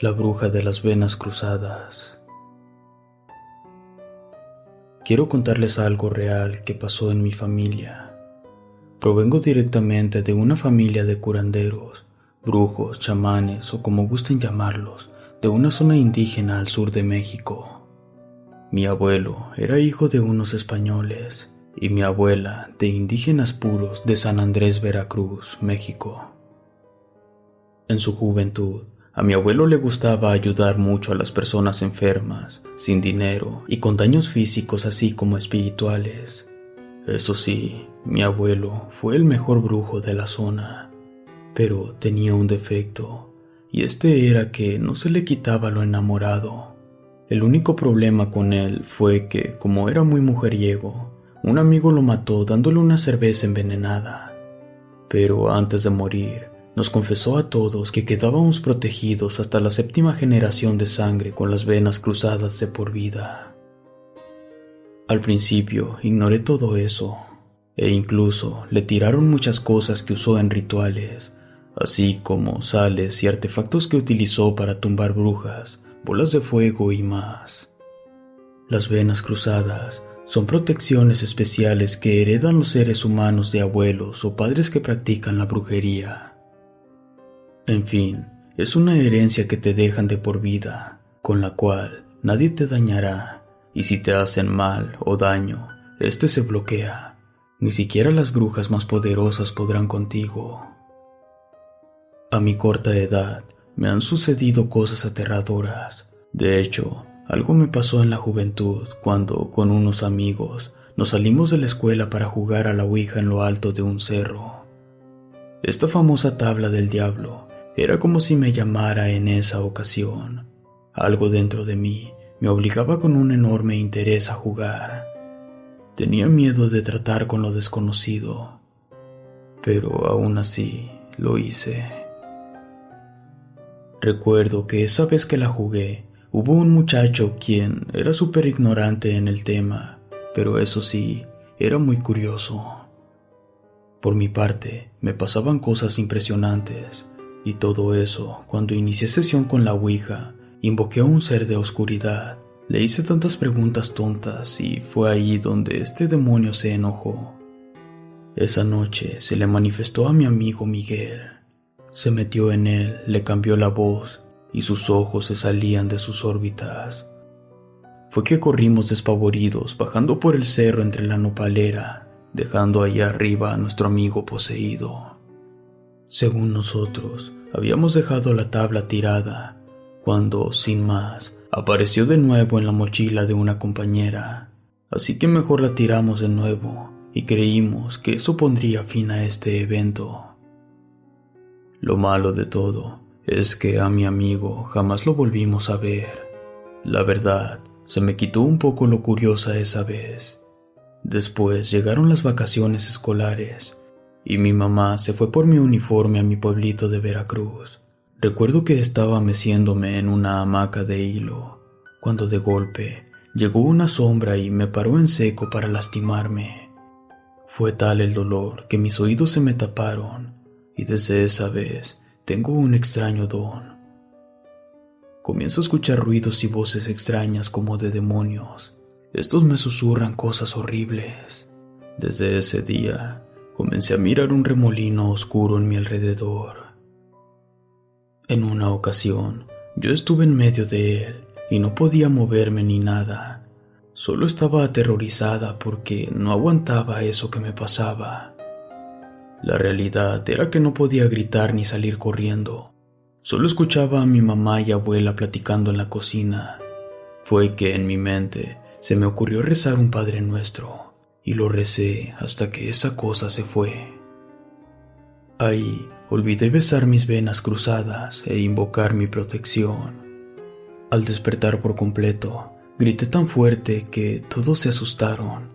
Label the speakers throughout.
Speaker 1: La bruja de las venas cruzadas. Quiero contarles algo real que pasó en mi familia. Provengo directamente de una familia de curanderos, brujos, chamanes o como gusten llamarlos, de una zona indígena al sur de México. Mi abuelo era hijo de unos españoles y mi abuela de indígenas puros de San Andrés, Veracruz, México. En su juventud, a mi abuelo le gustaba ayudar mucho a las personas enfermas, sin dinero y con daños físicos así como espirituales. Eso sí, mi abuelo fue el mejor brujo de la zona, pero tenía un defecto, y este era que no se le quitaba lo enamorado. El único problema con él fue que, como era muy mujeriego, un amigo lo mató dándole una cerveza envenenada. Pero antes de morir, nos confesó a todos que quedábamos protegidos hasta la 7ª generación de sangre con las venas cruzadas de por vida. Al principio ignoré todo eso, e incluso le tiraron muchas cosas que usó en rituales, así como sales y artefactos que utilizó para tumbar brujas, bolas de fuego y más. Las venas cruzadas son protecciones especiales que heredan los seres humanos de abuelos o padres que practican la brujería. En fin, es una herencia que te dejan de por vida, con la cual nadie te dañará, y si te hacen mal o daño, este se bloquea. Ni siquiera las brujas más poderosas podrán contigo. A mi corta edad, me han sucedido cosas aterradoras. De hecho, algo me pasó en la juventud cuando, con unos amigos, nos salimos de la escuela para jugar a la ouija en lo alto de un cerro. Esta famosa tabla del diablo era como si me llamara en esa ocasión. Algo dentro de mí me obligaba con un enorme interés a jugar. Tenía miedo de tratar con lo desconocido, pero aún así lo hice. Recuerdo que esa vez que la jugué, hubo un muchacho quien era súper ignorante en el tema, pero eso sí, era muy curioso. Por mi parte, me pasaban cosas impresionantes, y todo eso, cuando inicié sesión con la ouija, invoqué a un ser de oscuridad. Le hice tantas preguntas tontas y fue ahí donde este demonio se enojó. Esa noche se le manifestó a mi amigo Miguel. Se metió en él, le cambió la voz y sus ojos se salían de sus órbitas. Fue que corrimos despavoridos bajando por el cerro entre la nopalera, dejando allá arriba a nuestro amigo poseído. Según nosotros, habíamos dejado la tabla tirada, cuando, sin más, apareció de nuevo en la mochila de una compañera. Así que mejor la tiramos de nuevo, y creímos que eso pondría fin a este evento. Lo malo de todo es que a mi amigo jamás lo volvimos a ver. La verdad, se me quitó un poco lo curiosa esa vez. Después llegaron las vacaciones escolares, y mi mamá se fue por mi uniforme a mi pueblito de Veracruz. Recuerdo que estaba meciéndome en una hamaca de hilo, cuando de golpe llegó una sombra y me paró en seco para lastimarme. Fue tal el dolor que mis oídos se me taparon, y desde esa vez tengo un extraño don. Comienzo a escuchar ruidos y voces extrañas como de demonios. Estos me susurran cosas horribles. Desde ese día, comencé a mirar un remolino oscuro en mi alrededor. En una ocasión, yo estuve en medio de él y no podía moverme ni nada. Solo estaba aterrorizada porque no aguantaba eso que me pasaba. La realidad era que no podía gritar ni salir corriendo. Solo escuchaba a mi mamá y abuela platicando en la cocina. Fue que en mi mente se me ocurrió rezar un Padre Nuestro. Y lo recé hasta que esa cosa se fue. Ahí olvidé besar mis venas cruzadas e invocar mi protección. Al despertar por completo, grité tan fuerte que todos se asustaron.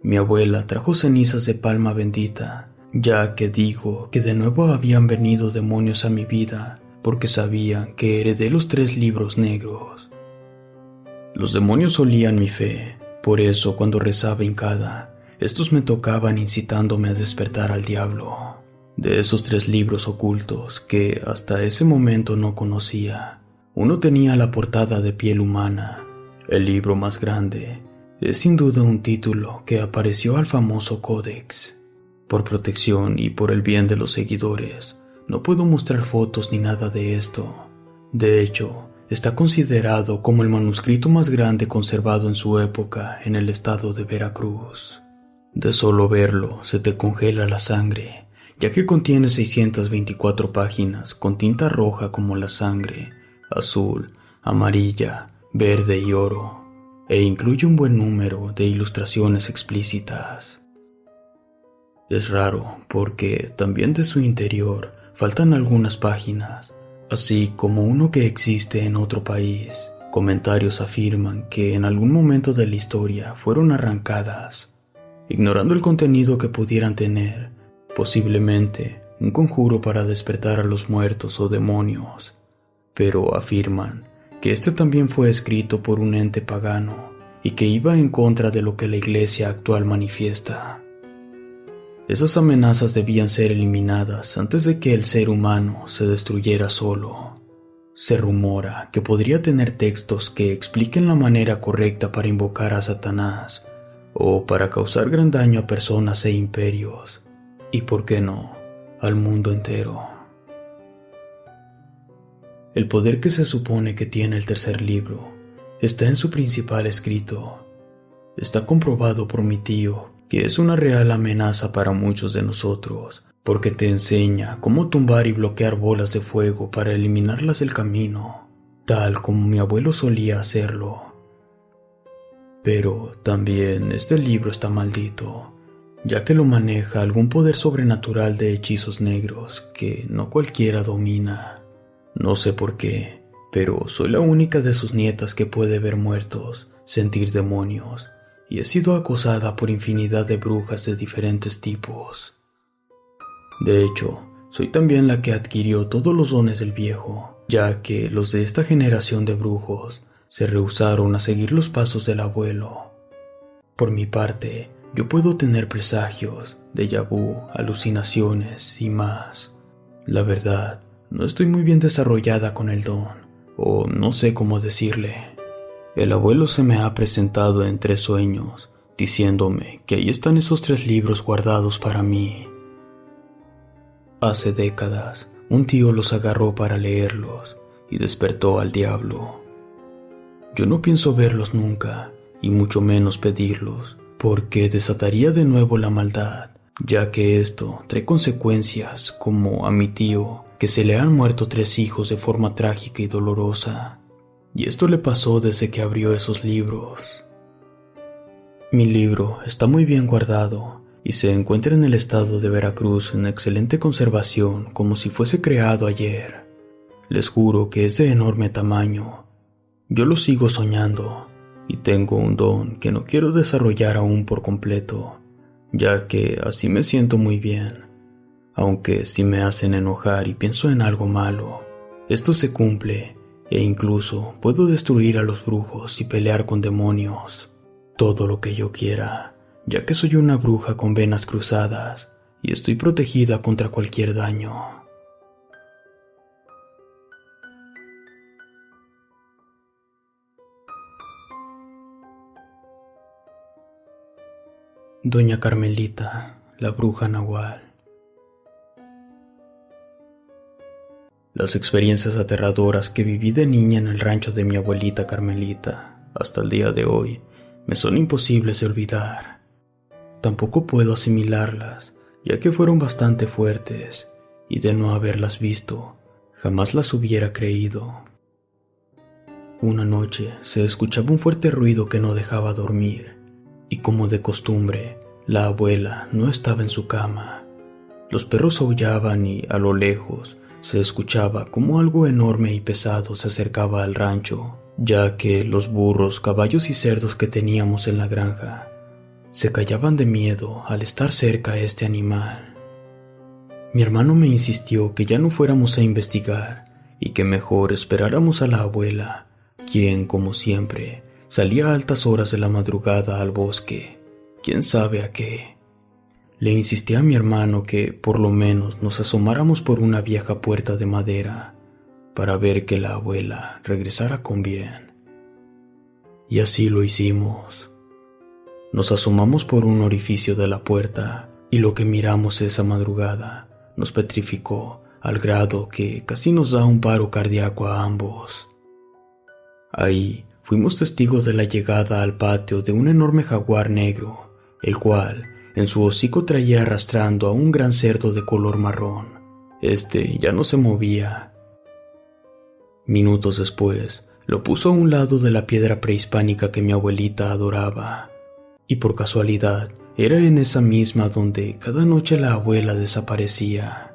Speaker 1: Mi abuela trajo cenizas de palma bendita, ya que dijo que de nuevo habían venido demonios a mi vida porque sabían que heredé los 3 libros negros. Los demonios olían mi fe. Por eso, cuando rezaba hincada, estos me tocaban incitándome a despertar al diablo. De esos 3 libros ocultos que hasta ese momento no conocía, Uno tenía la portada de piel humana, el libro más grande. Es sin duda un título que apareció al famoso Códex. Por protección y por el bien de los seguidores, no puedo mostrar fotos ni nada de esto. De hecho, está considerado como el manuscrito más grande conservado en su época en el estado de Veracruz. De solo verlo se te congela la sangre, ya que contiene 624 páginas con tinta roja como la sangre, azul, amarilla, verde y oro, e incluye un buen número de ilustraciones explícitas. Es raro porque también de su interior faltan algunas páginas, así como uno que existe en otro país. Comentarios afirman que en algún momento de la historia fueron arrancadas, ignorando el contenido que pudieran tener, posiblemente un conjuro para despertar a los muertos o demonios, pero afirman que este también fue escrito por un ente pagano y que iba en contra de lo que la iglesia actual manifiesta. Esas amenazas debían ser eliminadas antes de que el ser humano se destruyera solo. Se rumora que podría tener textos que expliquen la manera correcta para invocar a Satanás o para causar gran daño a personas e imperios, y por qué no, al mundo entero. El poder que se supone que tiene el tercer libro está en su principal escrito. Está comprobado por mi tío que es una real amenaza para muchos de nosotros, porque te enseña cómo tumbar y bloquear bolas de fuego para eliminarlas del camino, tal como mi abuelo solía hacerlo. Pero también este libro está maldito, ya que lo maneja algún poder sobrenatural de hechizos negros que no cualquiera domina. No sé por qué, pero soy la única de sus nietas que puede ver muertos, sentir demonios, y he sido acosada por infinidad de brujas de diferentes tipos. De hecho, soy también la que adquirió todos los dones del viejo, ya que los de esta generación de brujos se rehusaron a seguir los pasos del abuelo. Por mi parte, yo puedo tener presagios, déjà vu, alucinaciones y más. La verdad, no estoy muy bien desarrollada con el don, o no sé cómo decirle. El abuelo se me ha presentado en 3 sueños, diciéndome que ahí están esos 3 libros guardados para mí. Hace décadas, un tío los agarró para leerlos y despertó al diablo. Yo no pienso verlos nunca, y mucho menos pedirlos, porque desataría de nuevo la maldad, ya que esto trae consecuencias como a mi tío, que se le han muerto 3 hijos de forma trágica y dolorosa. Y esto le pasó desde que abrió esos libros. Mi libro está muy bien guardado y se encuentra en el estado de Veracruz en excelente conservación, como si fuese creado ayer. Les juro que es de enorme tamaño. Yo lo sigo soñando y tengo un don que no quiero desarrollar aún por completo, ya que así me siento muy bien. Aunque si me hacen enojar y pienso en algo malo, esto se cumple. E incluso puedo destruir a los brujos y pelear con demonios. Todo lo que yo quiera, ya que soy una bruja con venas cruzadas y estoy protegida contra cualquier daño. Doña Carmelita, la bruja nahual. Las experiencias aterradoras que viví de niña en el rancho de mi abuelita Carmelita, hasta el día de hoy, me son imposibles de olvidar. Tampoco puedo asimilarlas, ya que fueron bastante fuertes, y de no haberlas visto, jamás las hubiera creído. Una noche se escuchaba un fuerte ruido que no dejaba dormir, y como de costumbre, la abuela no estaba en su cama. Los perros aullaban y, a lo lejos, se escuchaba como algo enorme y pesado se acercaba al rancho, ya que los burros, caballos y cerdos que teníamos en la granja se callaban de miedo al estar cerca a este animal. Mi hermano me insistió que ya no fuéramos a investigar y que mejor esperáramos a la abuela, quien, como siempre, salía a altas horas de la madrugada al bosque, quién sabe a qué. Le insistí a mi hermano que por lo menos nos asomáramos por una vieja puerta de madera, para ver que la abuela regresara con bien. Y así lo hicimos. Nos asomamos por un orificio de la puerta y lo que miramos esa madrugada nos petrificó al grado que casi nos da un paro cardíaco a ambos. Ahí fuimos testigos de la llegada al patio de un enorme jaguar negro, el cual en su hocico traía arrastrando a un gran cerdo de color marrón. Ya no se movía. Minutos después, lo puso a un lado de la piedra prehispánica que mi abuelita adoraba. Y por casualidad, era en esa misma donde cada noche la abuela desaparecía.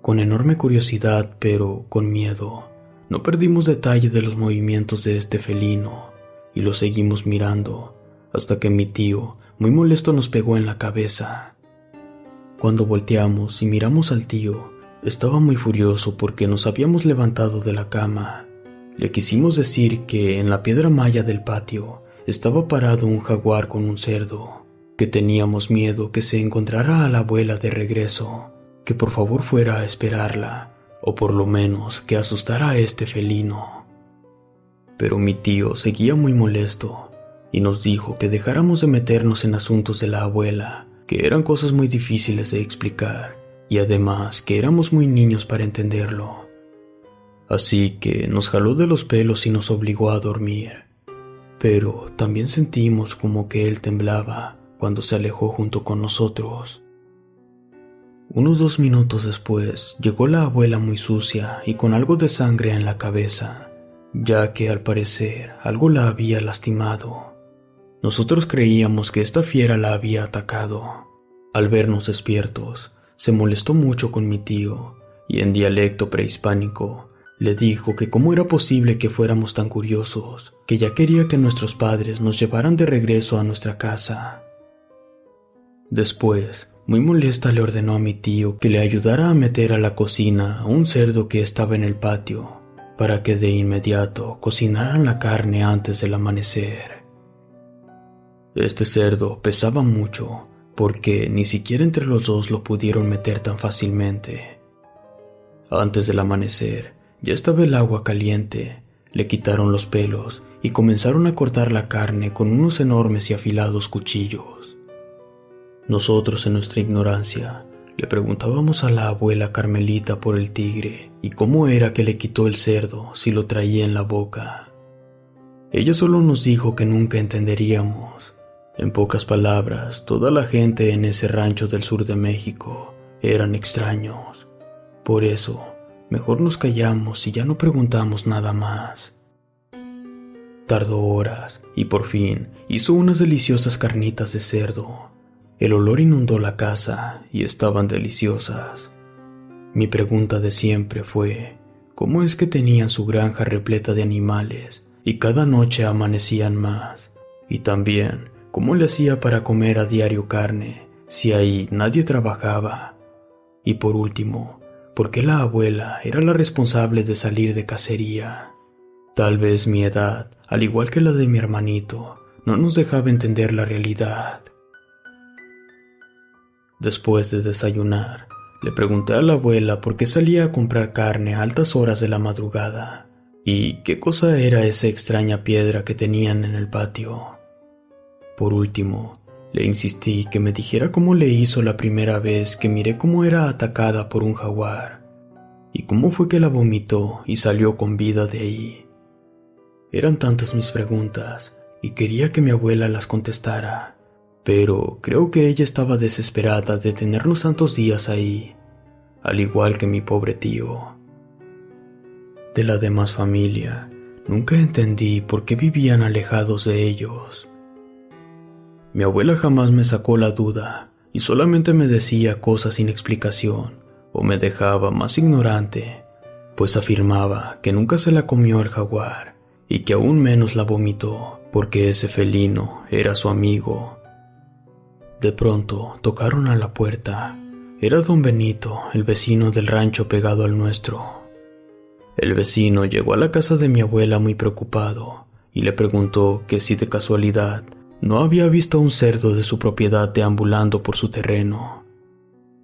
Speaker 1: Con enorme curiosidad, pero con miedo, no perdimos detalle de los movimientos de este felino y lo seguimos mirando hasta que mi tío, muy molesto, nos pegó en la cabeza. Cuando volteamos y miramos al tío, estaba muy furioso porque nos habíamos levantado de la cama. Le quisimos decir que en la piedra maya del patio estaba parado un jaguar con un cerdo, que teníamos miedo que se encontrara a la abuela de regreso, que por favor fuera a esperarla, o por lo menos que asustara a este felino. Pero mi tío seguía muy molesto y nos dijo que dejáramos de meternos en asuntos de la abuela, que eran cosas muy difíciles de explicar y además que éramos muy niños para entenderlo. Así que nos jaló de los pelos y nos obligó a dormir. Pero también sentimos como que él temblaba cuando se alejó junto con nosotros. Unos 2 minutos después llegó la abuela muy sucia y con algo de sangre en la cabeza, ya que al parecer algo la había lastimado. Nosotros creíamos que esta fiera la había atacado. Al vernos despiertos, se molestó mucho con mi tío y en dialecto prehispánico le dijo que cómo era posible que fuéramos tan curiosos, que ya quería que nuestros padres nos llevaran de regreso a nuestra casa. Después, muy molesta, le ordenó a mi tío que le ayudara a meter a la cocina a un cerdo que estaba en el patio, para que de inmediato cocinaran la carne antes del amanecer. Este cerdo pesaba mucho, porque ni siquiera entre los dos lo pudieron meter tan fácilmente. Antes del amanecer, ya estaba el agua caliente, le quitaron los pelos y comenzaron a cortar la carne con unos enormes y afilados cuchillos. Nosotros, en nuestra ignorancia, le preguntábamos a la abuela Carmelita por el tigre y cómo era que le quitó el cerdo si lo traía en la boca. Ella solo nos dijo que nunca entenderíamos. En pocas palabras, toda la gente en ese rancho del sur de México eran extraños. Por eso, mejor nos callamos y ya no preguntamos nada más. Tardó horas y por fin hizo unas deliciosas carnitas de cerdo. El olor inundó la casa y estaban deliciosas. Mi pregunta de siempre fue, ¿cómo es que tenían su granja repleta de animales y cada noche amanecían más? Y también, ¿cómo le hacía para comer a diario carne si ahí nadie trabajaba? Y por último, ¿por qué la abuela era la responsable de salir de cacería? Tal vez mi edad, al igual que la de mi hermanito, no nos dejaba entender la realidad. Después de desayunar, le pregunté a la abuela por qué salía a comprar carne a altas horas de la madrugada y qué cosa era esa extraña piedra que tenían en el patio. Por último, le insistí que me dijera cómo le hizo la primera vez que miré cómo era atacada por un jaguar y cómo fue que la vomitó y salió con vida de ahí. Eran tantas mis preguntas y quería que mi abuela las contestara, pero creo que ella estaba desesperada de tenernos tantos días ahí, al igual que mi pobre tío. De la demás familia, nunca entendí por qué vivían alejados de ellos. Mi abuela jamás me sacó la duda y solamente me decía cosas sin explicación o me dejaba más ignorante, pues afirmaba que nunca se la comió el jaguar y que aún menos la vomitó porque ese felino era su amigo. De pronto tocaron a la puerta. Era don Benito, el vecino del rancho pegado al nuestro. El vecino llegó a la casa de mi abuela muy preocupado y le preguntó que si de casualidad no había visto a un cerdo de su propiedad deambulando por su terreno,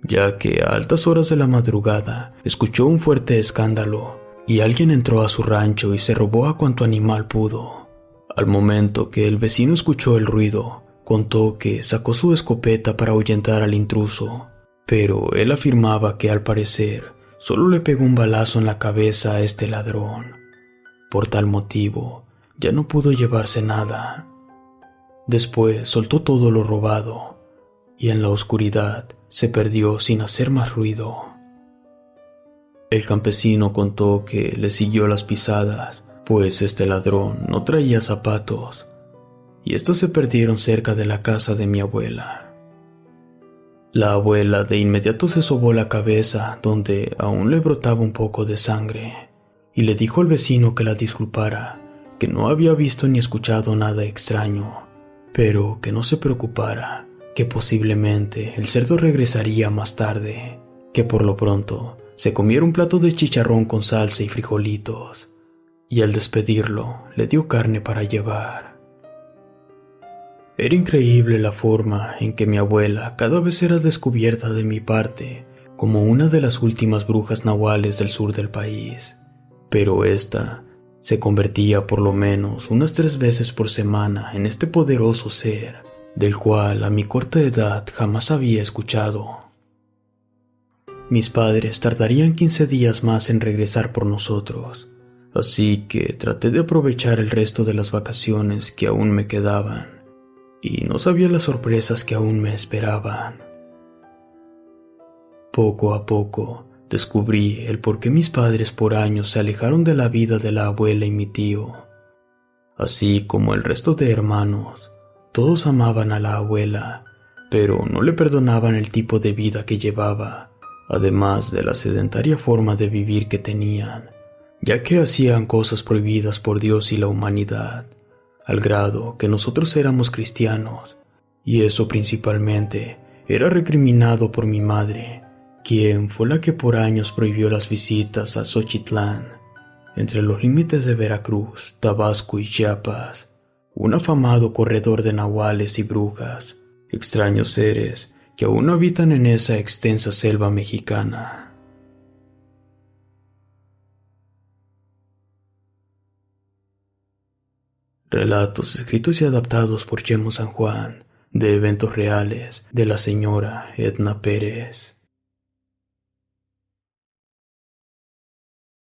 Speaker 1: ya que a altas horas de la madrugada escuchó un fuerte escándalo y alguien entró a su rancho y se robó a cuanto animal pudo. Al momento que el vecino escuchó el ruido, contó que sacó su escopeta para ahuyentar al intruso, pero él afirmaba que al parecer solo le pegó un balazo en la cabeza a este ladrón. Por tal motivo, ya no pudo llevarse nada. Después soltó todo lo robado, y en la oscuridad se perdió sin hacer más ruido. El campesino contó que le siguió las pisadas, pues este ladrón no traía zapatos, y estos se perdieron cerca de la casa de mi abuela. La abuela de inmediato se sobó la cabeza, donde aún le brotaba un poco de sangre, y le dijo al vecino que la disculpara, que no había visto ni escuchado nada extraño, pero que no se preocupara, que posiblemente el cerdo regresaría más tarde, que por lo pronto se comiera un plato de chicharrón con salsa y frijolitos, y al despedirlo le dio carne para llevar. Era increíble la forma en que mi abuela cada vez era descubierta de mi parte como una de las últimas brujas nahuales del sur del país, pero esta se convertía por lo menos unas 3 veces por semana en este poderoso ser, del cual a mi corta edad jamás había escuchado. Mis padres tardarían 15 días más en regresar por nosotros, así que traté de aprovechar el resto de las vacaciones que aún me quedaban, y no sabía las sorpresas que aún me esperaban. Poco a poco descubrí el por qué mis padres por años se alejaron de la vida de la abuela y mi tío. Así como el resto de hermanos, todos amaban a la abuela, pero no le perdonaban el tipo de vida que llevaba, además de la sedentaria forma de vivir que tenían, ya que hacían cosas prohibidas por Dios y la humanidad, al grado que nosotros éramos cristianos, y eso principalmente era recriminado por mi madre, quien fue la que por años prohibió las visitas a Xochitlán, entre los límites de Veracruz, Tabasco y Chiapas, un afamado corredor de nahuales y brujas, extraños seres que aún habitan en esa extensa selva mexicana. Relatos escritos y adaptados por Chemo San Juan, de eventos reales de la señora Edna Pérez.